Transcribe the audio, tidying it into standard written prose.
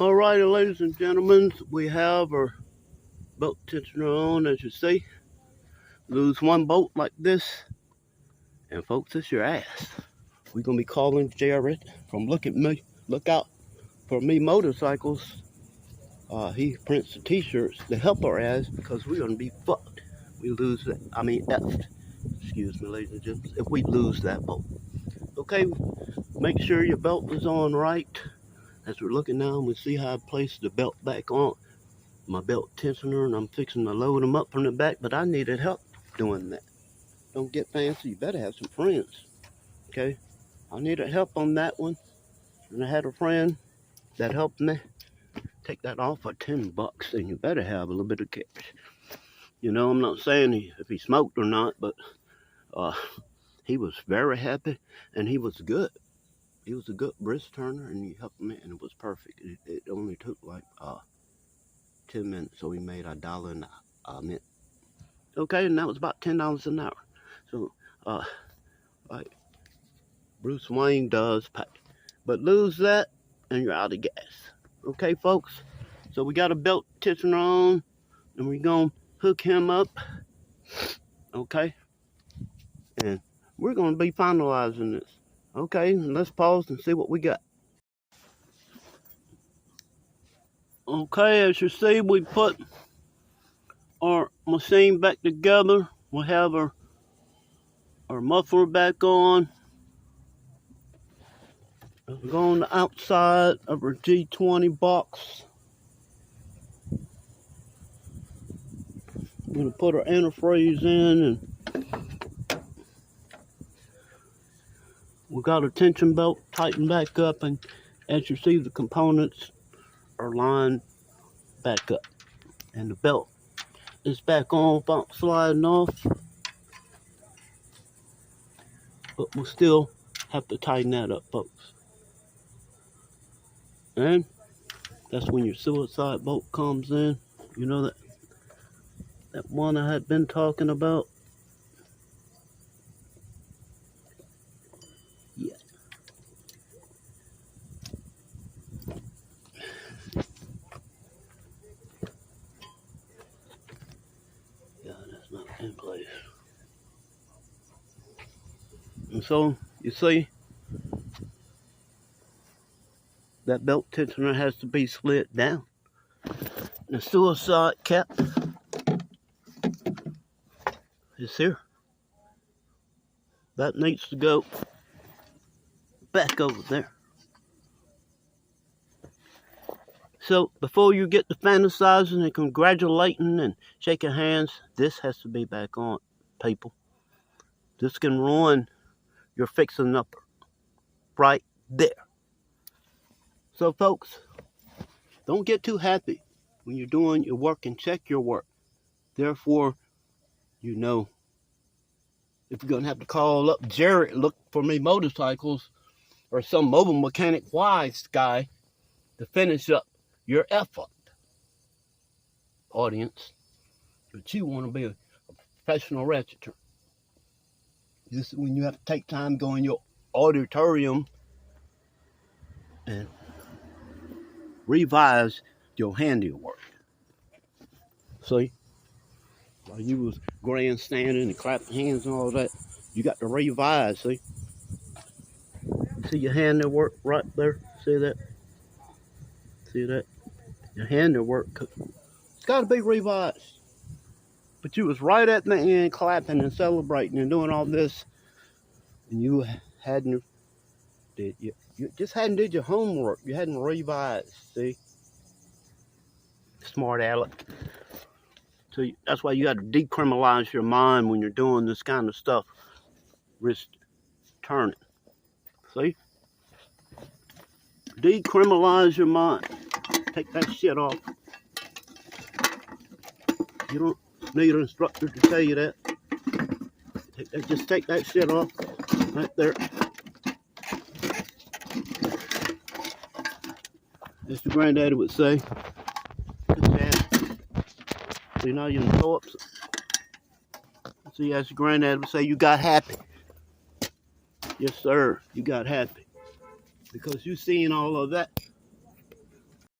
Alrighty, ladies and gentlemen, we have our belt tensioner on, as you see. Lose one bolt like this, and folks, it's your ass. We're gonna be calling Jared from Look Out for Me Motorcycles. He prints the t-shirts to help our ass because we're gonna be fucked. We lose that, effed. Excuse me, ladies and gentlemen, if we lose that bolt. Okay, make sure your belt is on right. As we're looking now, we see how I place the belt back on my belt tensioner, and I'm fixing to load them up from the back, but I needed help doing that. Don't get fancy, you better have some friends. Okay, I needed help on that one, and I had a friend that helped me take that off for $10, and you better have a little bit of cash. You know, I'm not saying if he smoked or not, but he was very happy, and he was good. He was a good wrist turner, and he helped me, and it was perfect. It only took like 10 minutes, so we made $1 a minute. Okay, and that was about $10 an hour. So, like Bruce Wayne does pay. But lose that, and you're out of gas. Okay, folks? So we got a belt tensioner on, and we're going to hook him up. Okay? And we're going to be finalizing this. Okay, let's pause and see what we got. Okay, as you see, we put our machine back together. We have our muffler back on. We're on the outside of our G20 box. We're going to put our antifreeze in, and we got our tension belt tightened back up, and as you see, the components are lined back up, and the belt is back on without sliding off, but we'll still have to tighten that up, folks. And that's when your suicide bolt comes in. You know that one I had been talking about. Yeah. Yeah, that's not in place. And so you see, that belt tensioner has to be slid down. The suicide cap is here. That needs to go back over there. So before you get to fantasizing and congratulating and shaking hands, this has to be back on, people. This can ruin your fixing up right there. So folks, don't get too happy when you're doing your work, and check your work. Therefore, you know, if you're going to have to call up Jared, Look for Me Motorcycles, or some mobile mechanic wise guy to finish up your effort, audience. But you want to be a professional ratcheter. This is when you have to take time, go in your auditorium and revise your handiwork. See? While you was grandstanding and clapping hands and all that, you got to revise, see? See your handiwork right there? See that? See that? Your handiwork, it's got to be revised. But you was right at the end clapping and celebrating and doing all this, and you hadn't did you just hadn't did your homework. You hadn't revised. See, smart aleck. So that's why you got to decriminalize your mind when you're doing this kind of stuff. Wrist turning. See, decriminalize your mind. Take that shit off. You don't need an instructor to tell you that. Just take that shit off right there. As your granddaddy would say. See, now you can throw up. See, as your granddaddy would say, you got happy. Yes, sir, you got happy. Because you seen all of that